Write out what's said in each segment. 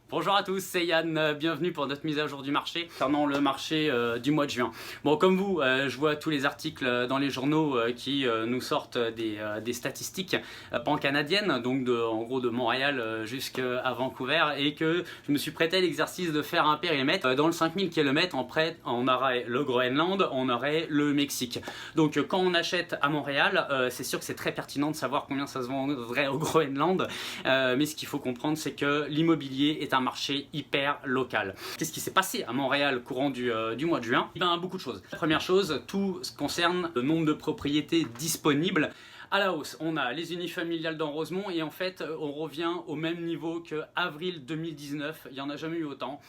Bonjour à tous, c'est Yann, bienvenue pour notre mise à jour du marché concernant le marché du mois de juin. Bon, comme vous, je vois tous les articles dans les journaux qui nous sortent des statistiques pan-canadiennes, donc en gros de Montréal jusqu'à Vancouver, et que je me suis prêté à l'exercice de faire un périmètre. Dans le 5000 km, on aurait le Groenland, on aurait le Mexique. Donc quand on achète à Montréal, c'est sûr que c'est très pertinent de savoir combien ça se vendrait au Groenland, mais ce qu'il faut comprendre, c'est que l'immobilier est un marché hyper local. Qu'est-ce qui s'est passé à Montréal courant du mois de juin? Eh bien, beaucoup de choses. La première chose, tout ce qui concerne le nombre de propriétés disponibles. À la hausse, on a les unifamiliales dans Rosemont et en fait, on revient au même niveau que avril 2019. Il n'y en a jamais eu autant.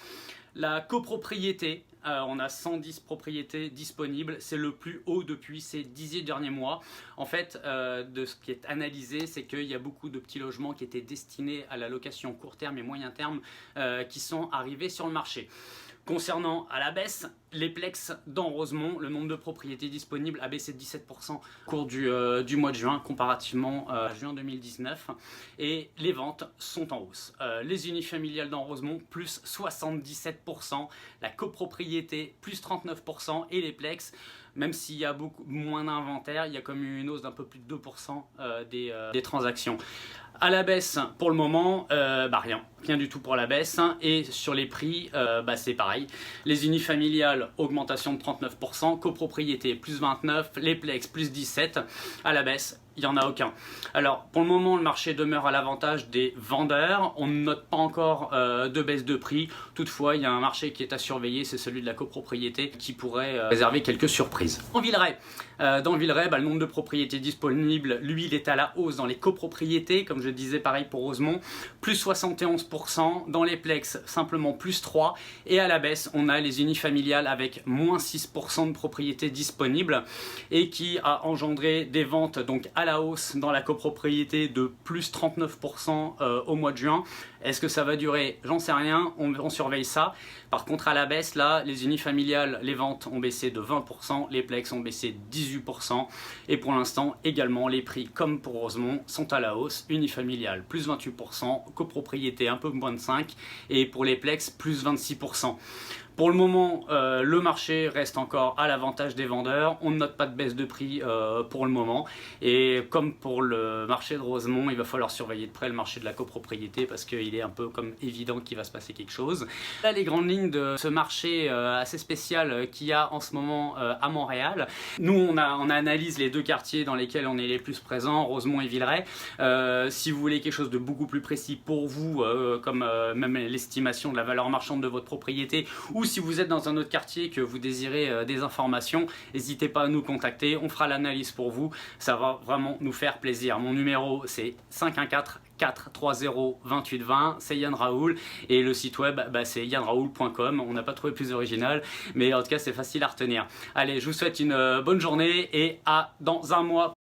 La copropriété, on a 110 propriétés disponibles, c'est le plus haut depuis ces 18 derniers mois. En fait, de ce qui est analysé, c'est qu'il y a beaucoup de petits logements qui étaient destinés à la location court terme et moyen terme qui sont arrivés sur le marché. Concernant à la baisse, les plex dans Rosemont, le nombre de propriétés disponibles a baissé de 17% au cours du mois de juin comparativement à juin 2019 et les ventes sont en hausse. Les unifamiliales dans Rosemont plus 77%, la copropriété plus 39% et les plex, même s'il y a beaucoup moins d'inventaire, il y a comme une hausse d'un peu plus de 2% des transactions. À la baisse pour le moment, rien du tout pour la baisse. Et sur les prix, c'est pareil. Les unifamiliales, augmentation de 39%, copropriété plus 29%, les plex plus 17%. À la baisse, il n'y en a aucun. Alors pour le moment, le marché demeure à l'avantage des vendeurs. On ne note pas encore de baisse de prix. Toutefois, il y a un marché qui est à surveiller, c'est celui de la copropriété qui pourrait réserver quelques surprises. En Villeray, dans Villeray, le nombre de propriétés disponibles, lui, il est à la hausse dans les copropriétés, comme je disais, pareil pour Rosemont, plus 71%, dans les plex, simplement plus 3%, et à la baisse, on a les unifamiliales avec moins 6% de propriétés disponibles, et qui a engendré des ventes donc à la hausse dans la copropriété de plus 39% au mois de juin. Est-ce que ça va durer? J'en sais rien, on surveille ça. Par contre à la baisse, là, les unifamiliales, les ventes ont baissé de 20%, les plex ont baissé de 18%, et pour l'instant également les prix, comme pour Rosemont, sont à la hausse. Unifamiliales plus 28%, copropriété un peu moins de 5%, et pour les plex plus 26%. Pour le moment, le marché reste encore à l'avantage des vendeurs. On ne note pas de baisse de prix pour le moment. Et comme pour le marché de Rosemont, il va falloir surveiller de près le marché de la copropriété parce qu'il est un peu comme évident qu'il va se passer quelque chose. Là, les grandes lignes de ce marché assez spécial qu'il y a en ce moment à Montréal. Nous, on analyse les deux quartiers dans lesquels on est les plus présents, Rosemont et Villeray. Si vous voulez quelque chose de beaucoup plus précis pour vous, comme même l'estimation de la valeur marchande de votre propriété, ou si vous êtes dans un autre quartier et que vous désirez des informations, n'hésitez pas à nous contacter, on fera l'analyse pour vous, ça va vraiment nous faire plaisir. Mon numéro c'est 514 430 2820, c'est Yann Raoul, et le site web c'est yanraoul.com. On n'a pas trouvé plus original, mais en tout cas c'est facile à retenir. Allez, je vous souhaite une bonne journée et à dans un mois.